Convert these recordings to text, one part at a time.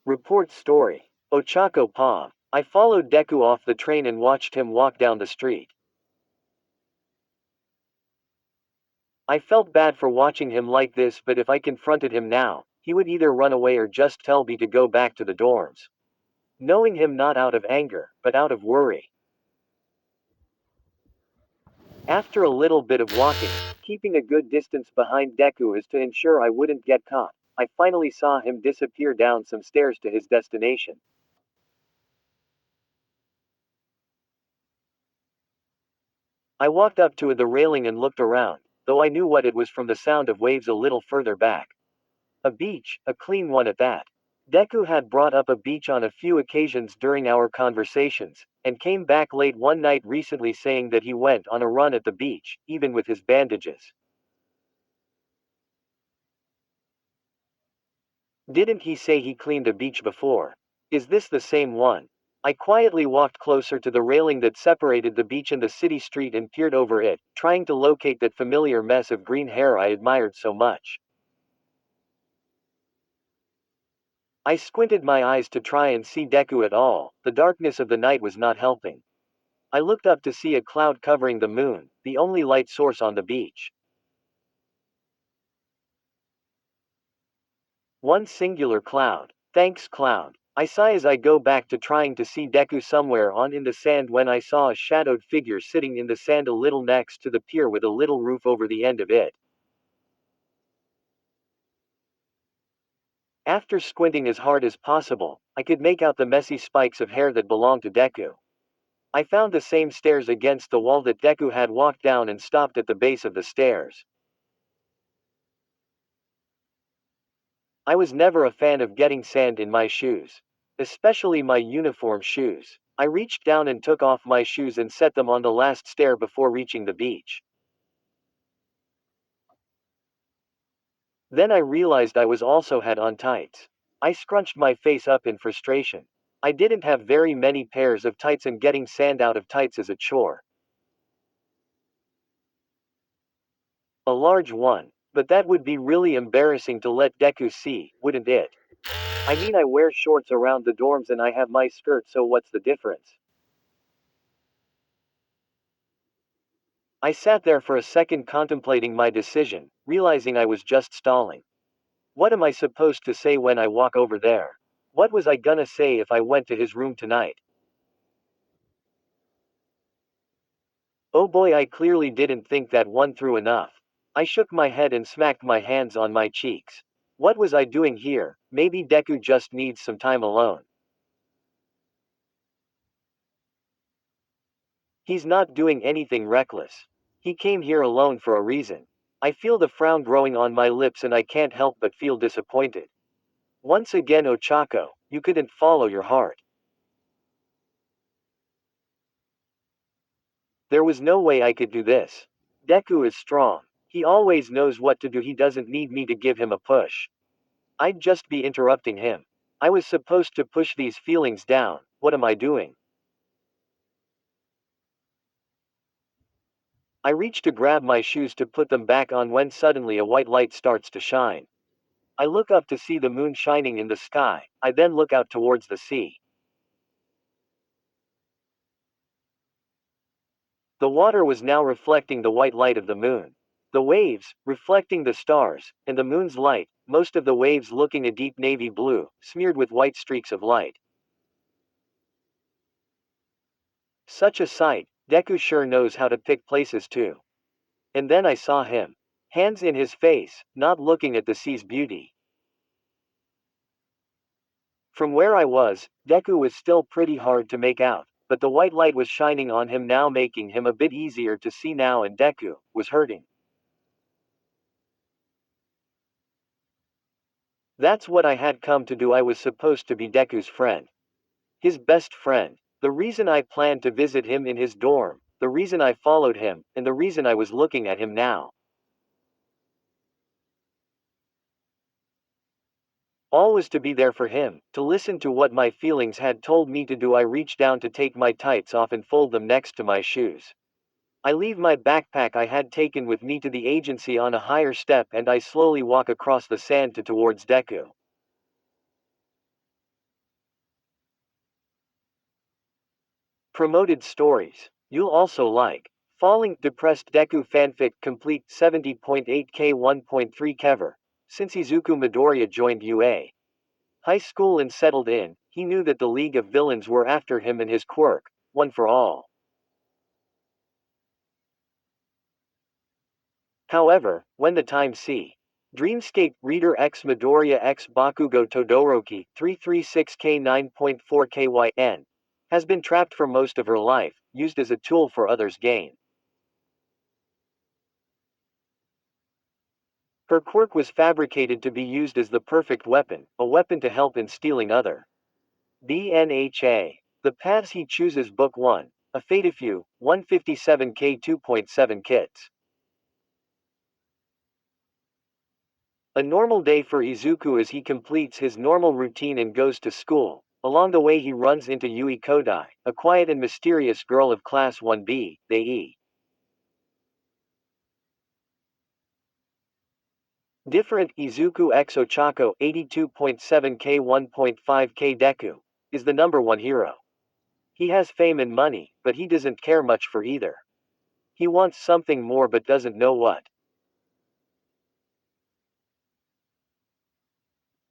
Report story. Ochako Pav. I followed Deku off the train and watched him walk down the street. I felt bad for watching him like this, but if I confronted him now, he would either run away or just tell me to go back to the dorms. Knowing him not out of anger, but out of worry. After a little bit of walking, keeping a good distance behind Deku as to ensure I wouldn't get caught, I finally saw him disappear down some stairs to his destination. I walked up to the railing and looked around, though I knew what it was from the sound of waves a little further back. A beach, a clean one at that. Deku had brought up a beach on a few occasions during our conversations, and came back late one night recently saying that he went on a run at the beach, even with his bandages. Didn't he say he cleaned a beach before? Is this the same one? I quietly walked closer to the railing that separated the beach and the city street and peered over it, trying to locate that familiar mess of green hair I admired so much. I squinted my eyes to try and see Deku at all. The darkness of the night was not helping. I looked up to see a cloud covering the moon, the only light source on the beach. One singular cloud. Thanks, cloud. I sigh as I go back to trying to see Deku somewhere on in the sand when I saw a shadowed figure sitting in the sand a little next to the pier with a little roof over the end of it. After squinting as hard as possible, I could make out the messy spikes of hair that belonged to Deku. I found the same stairs against the wall that Deku had walked down and stopped at the base of the stairs. I was never a fan of getting sand in my shoes. Especially my uniform shoes. I reached down and took off my shoes and set them on the last stair before reaching the beach. Then I realized I was also had on tights. I scrunched my face up in frustration. I didn't have very many pairs of tights and getting sand out of tights is a chore. A large one. But that would be really embarrassing to let Deku see, wouldn't it? I mean, I wear shorts around the dorms and I have my skirt, so what's the difference? I sat there for a second contemplating my decision, realizing I was just stalling. What am I supposed to say when I walk over there? What was I gonna say if I went to his room tonight? Oh boy, I clearly didn't think that one through enough. I shook my head and smacked my hands on my cheeks. What was I doing here? Maybe Deku just needs some time alone. He's not doing anything reckless. He came here alone for a reason. I feel the frown growing on my lips and I can't help but feel disappointed. Once again, Ochako, you couldn't follow your heart. There was no way I could do this. Deku is strong. He always knows what to do, he doesn't need me to give him a push. I'd just be interrupting him. I was supposed to push these feelings down. What am I doing? I reach to grab my shoes to put them back on when suddenly a white light starts to shine. I look up to see the moon shining in the sky. I then look out towards the sea. The water was now reflecting the white light of the moon. The waves, reflecting the stars, and the moon's light, most of the waves looking a deep navy blue, smeared with white streaks of light. Such a sight, Deku sure knows how to pick places too. And then I saw him. Hands in his face, not looking at the sea's beauty. From where I was, Deku was still pretty hard to make out, but the white light was shining on him now, making him a bit easier to see now, and Deku was hurting. That's what I had come to do. I was supposed to be Deku's friend. His best friend. The reason I planned to visit him in his dorm, the reason I followed him, and the reason I was looking at him now. All was to be there for him, to listen to what my feelings had told me to do. I reach down to take my tights off and fold them next to my shoes. I leave my backpack I had taken with me to the agency on a higher step and I slowly walk across the sand to towards Deku. Promoted stories. You'll also like. Falling Depressed Deku Fanfic Complete 70.8K 1.3 Kever. Since Izuku Midoriya joined UA High School and settled in, he knew that the League of Villains were after him and his quirk, one for all. However, when the time c. Dreamscape Reader X Midoriya X Bakugo Todoroki 336K 9.4 KYN has been trapped for most of her life, used as a tool for others' gain. Her quirk was fabricated to be used as the perfect weapon, a weapon to help in stealing other. BNHA. The Paths He Chooses Book 1. A Fatefew, 157K 2.7 Kits. A normal day for Izuku as he completes his normal routine and goes to school. Along the way he runs into Yui Kodai, a quiet and mysterious girl of Class 1B, they E. Different Izuku x Ochako 82.7K 1.5K Deku is the number one hero. He has fame and money, but he doesn't care much for either. He wants something more but doesn't know what.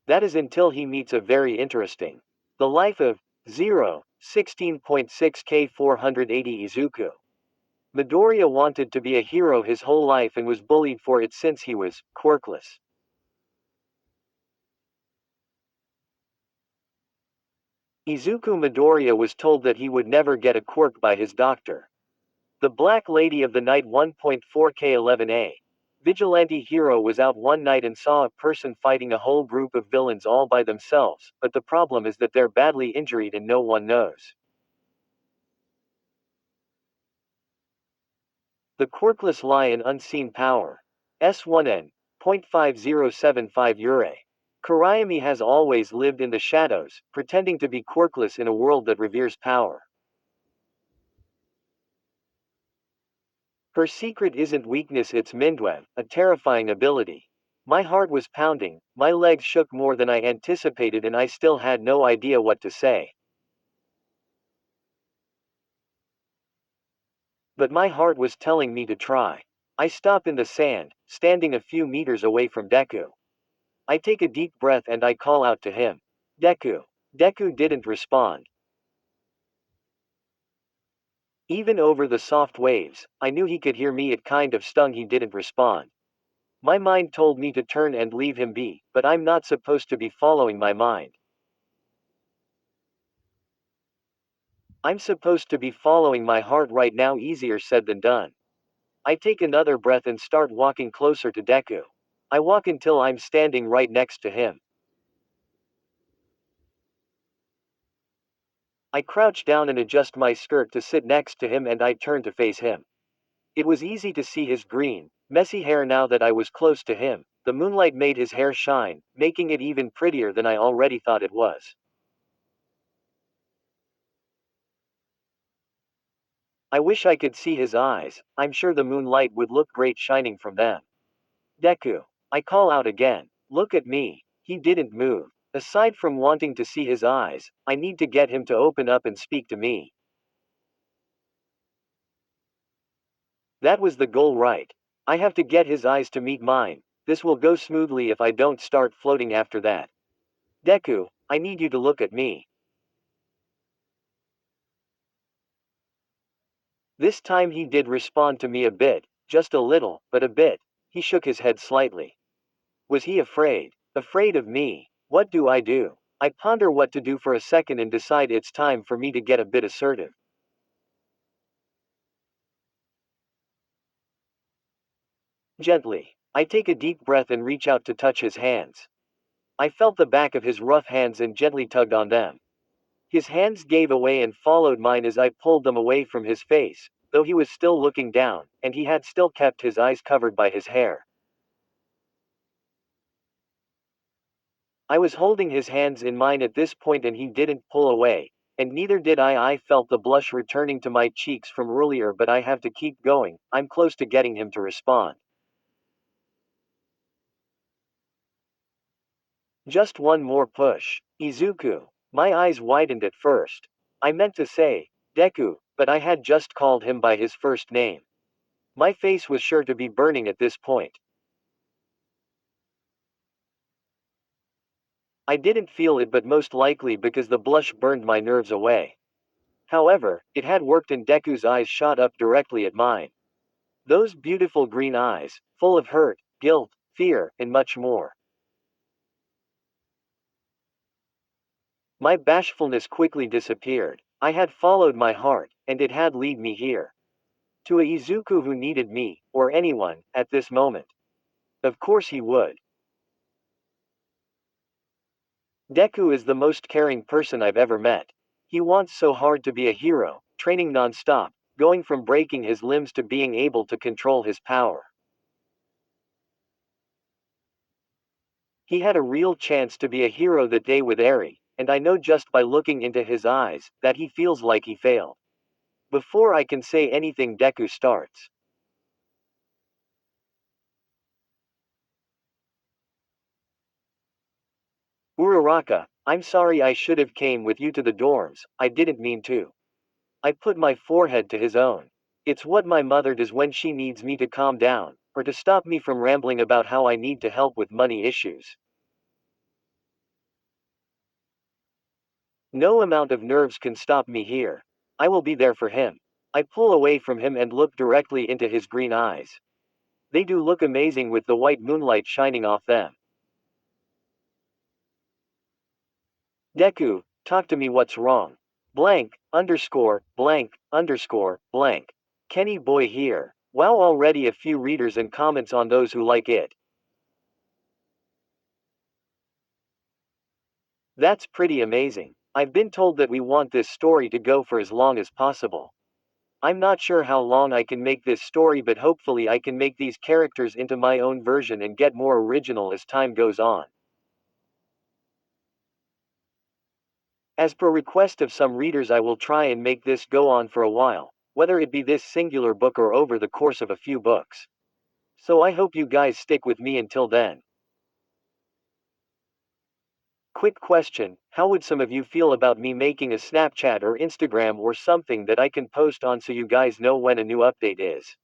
That is until he meets a very interesting. The life of 16.6K 480 Izuku. Midoriya wanted to be a hero his whole life and was bullied for it since he was quirkless. Izuku Midoriya was told that he would never get a quirk by his doctor. The Black Lady of the Night 1.4K11A. Vigilante hero was out one night and saw a person fighting a whole group of villains all by themselves, but the problem is that they're badly injured and no one knows. The quirkless lie in unseen power. S1N. 0.5075 Ure. Kurayami has always lived in the shadows, pretending to be quirkless in a world that reveres power. Her secret isn't weakness, it's Mindwev, a terrifying ability. My heart was pounding, my legs shook more than I anticipated, and I still had no idea what to say. But my heart was telling me to try. I stop in the sand, standing a few meters away from Deku. I take a deep breath and I call out to him. Deku. Deku didn't respond. Even over the soft waves, I knew he could hear me. It kind of stung he didn't respond. My mind told me to turn and leave him be, but I'm not supposed to be following my mind. I'm supposed to be following my heart right now. Easier said than done. I take another breath and start walking closer to Deku. I walk until I'm standing right next to him. I crouch down and adjust my skirt to sit next to him and I turn to face him. It was easy to see his green, messy hair now that I was close to him. The moonlight made his hair shine, making it even prettier than I already thought it was. I wish I could see his eyes. I'm sure the moonlight would look great shining from them. Deku. I call out again. Look at me. He didn't move. Aside from wanting to see his eyes, I need to get him to open up and speak to me. That was the goal, right? I have to get his eyes to meet mine. This will go smoothly if I don't start floating after that. Deku, I need you to look at me. This time he did respond to me a bit, just a little, but a bit. He shook his head slightly. Was he afraid? Afraid of me? What do? I ponder what to do for a second and decide it's time for me to get a bit assertive. Gently, I take a deep breath and reach out to touch his hands. I felt the back of his rough hands and gently tugged on them. His hands gave away and followed mine as I pulled them away from his face, though he was still looking down, and he had still kept his eyes covered by his hair. I was holding his hands in mine at this point and he didn't pull away, and neither did I. I felt the blush returning to my cheeks from earlier, but I have to keep going. I'm close to getting him to respond. Just one more push. Izuku. My eyes widened at first. I meant to say, Deku, but I had just called him by his first name. My face was sure to be burning at this point. I didn't feel it, but most likely because the blush burned my nerves away. However, it had worked and Deku's eyes shot up directly at mine. Those beautiful green eyes, full of hurt, guilt, fear, and much more. My bashfulness quickly disappeared. I had followed my heart, and it had led me here. To a Izuku who needed me, or anyone, at this moment. Of course he would. Deku is the most caring person I've ever met. He wants so hard to be a hero, training non-stop, going from breaking his limbs to being able to control his power. He had a real chance to be a hero that day with Eri, and I know just by looking into his eyes, that he feels like he failed. Before I can say anything, Deku starts. Uraraka, I'm sorry, I should have came with you to the dorms, I didn't mean to. I put my forehead to his own. It's what my mother does when she needs me to calm down, or to stop me from rambling about how I need to help with money issues. No amount of nerves can stop me here. I will be there for him. I pull away from him and look directly into his green eyes. They do look amazing with the white moonlight shining off them. Deku, talk to me, what's wrong? Blank, underscore, blank, underscore, blank. Kenny boy here. Wow, already a few readers and comments on those who like it. That's pretty amazing. I've been told that we want this story to go for as long as possible. I'm not sure how long I can make this story, but hopefully I can make these characters into my own version and get more original as time goes on. As per request of some readers, I will try and make this go on for a while, whether it be this singular book or over the course of a few books. So I hope you guys stick with me until then. Quick question, how would some of you feel about me making a Snapchat or Instagram or something that I can post on so you guys know when a new update is?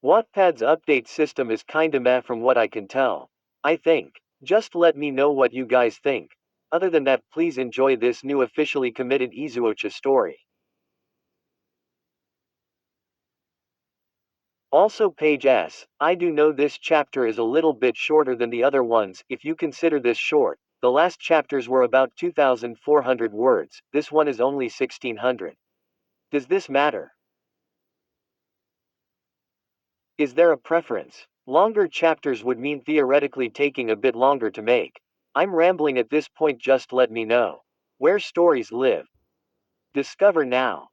Wattpad's update system is kinda meh from what I can tell. I think. Just let me know what you guys think. Other than that, please enjoy this new officially committed IzuOcha story. Also page S, I do know this chapter is a little bit shorter than the other ones, if you consider this short. The last chapters were about 2,400 words, this one is only 1,600. Does this matter? Is there a preference? Longer chapters would mean theoretically taking a bit longer to make. I'm rambling at this point, just let me know. Where stories live. Discover now.